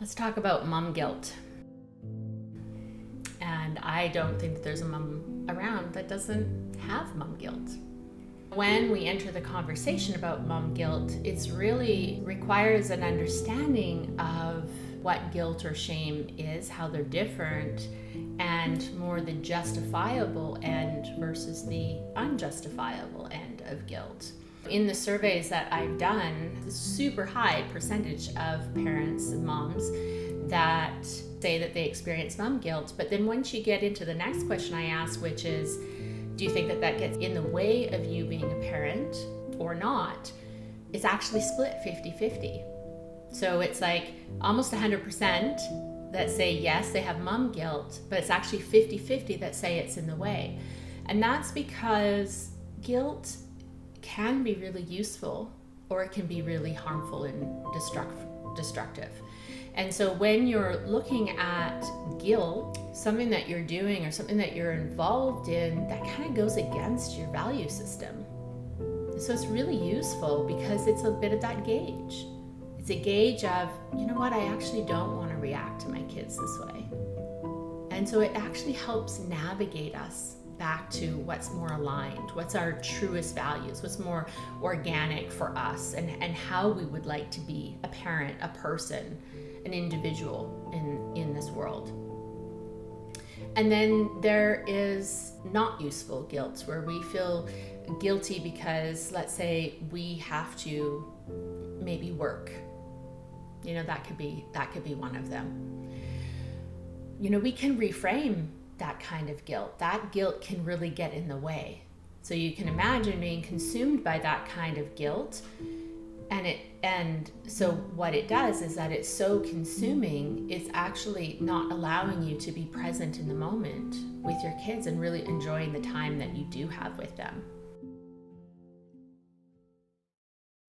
Let's talk about mom guilt. And I don't think that there's a mom around that doesn't have mom guilt. When we enter the conversation about mom guilt, it's really requires an understanding of what guilt or shame is, how they're different, and more the justifiable end versus the unjustifiable end of guilt. In the surveys that I've done, a super high percentage of parents and moms that say that they experience mom guilt. But then once you get into the next question I ask, which is, do you think that that gets in the way of you being a parent or not? It's actually split 50-50. So it's like almost 100% that say yes, they have mom guilt, but it's actually 50-50 that say it's in the way. And that's because guilt can be really useful, or it can be really harmful and destructive. And so when you're looking at guilt, something that you're doing or something that you're involved in that kind of goes against your value system. So it's really useful because it's a bit of that gauge. It's a gauge of, you know what, I actually don't want to react to my kids this way. And so it actually helps navigate us back to what's more aligned, what's our truest values, what's more organic for us, and how we would like to be a parent, a person, an individual in this world. And then there is not useful guilt, where we feel guilty because, let's say, we have to maybe work. You know, that could be one of them. You know, we can reframe that kind of guilt. That guilt can really get in the way. So you can imagine being consumed by that kind of guilt. And so what it does is that it's so consuming, it's actually not allowing you to be present in the moment with your kids and really enjoying the time that you do have with them.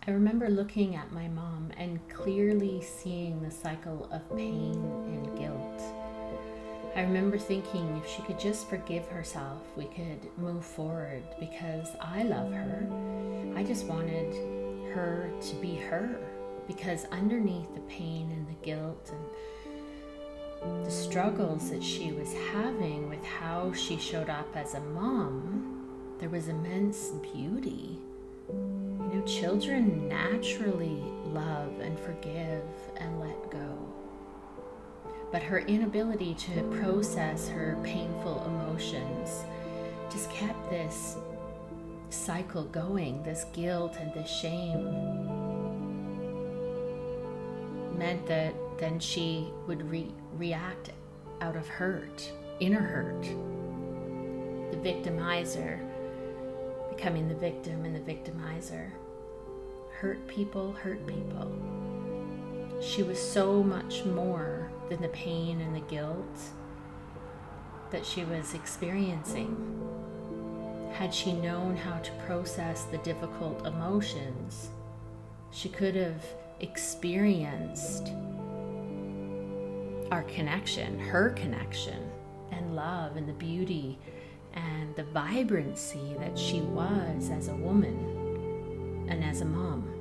I remember looking at my mom and clearly seeing the cycle of pain and guilt. I remember thinking if she could just forgive herself, we could move forward, because I love her. I just wanted her to be her, because underneath the pain and the guilt and the struggles that she was having with how she showed up as a mom, there was immense beauty. You know, children naturally love and forgive and let go. But her inability to process her painful emotions just kept this cycle going. This guilt and this shame meant that then she would react out of hurt, inner hurt. The victimizer becoming the victim and the victimizer. Hurt people. She was so much more than the pain and the guilt that she was experiencing. Had she known how to process the difficult emotions, she could have experienced our connection, her connection, and love, and the beauty and the vibrancy that she was as a woman and as a mom.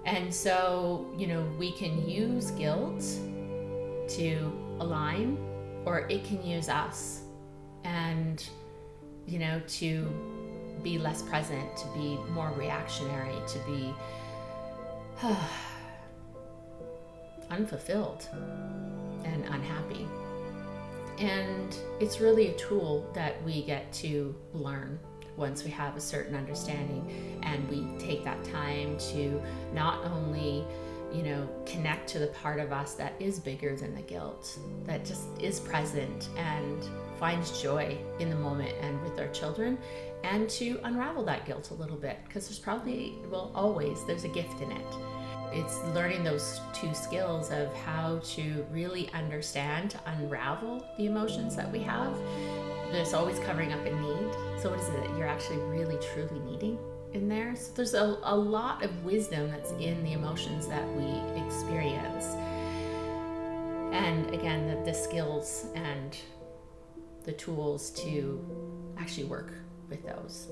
And so, you know, we can use guilt to align, or it can use us and, you know, to be less present, to be more reactionary, to be unfulfilled and unhappy. And it's really a tool that we get to learn once we have a certain understanding, and we take that time to not only, you know, connect to the part of us that is bigger than the guilt, that just is present and finds joy in the moment and with our children, and to unravel that guilt a little bit, because there's probably, well, always, there's a gift in it. It's learning those two skills of how to really understand, to unravel the emotions that we have. There's always covering up a need. So what is it that you're actually really truly needing in there? So there's a lot of wisdom that's in the emotions that we experience. And again, the skills and the tools to actually work with those.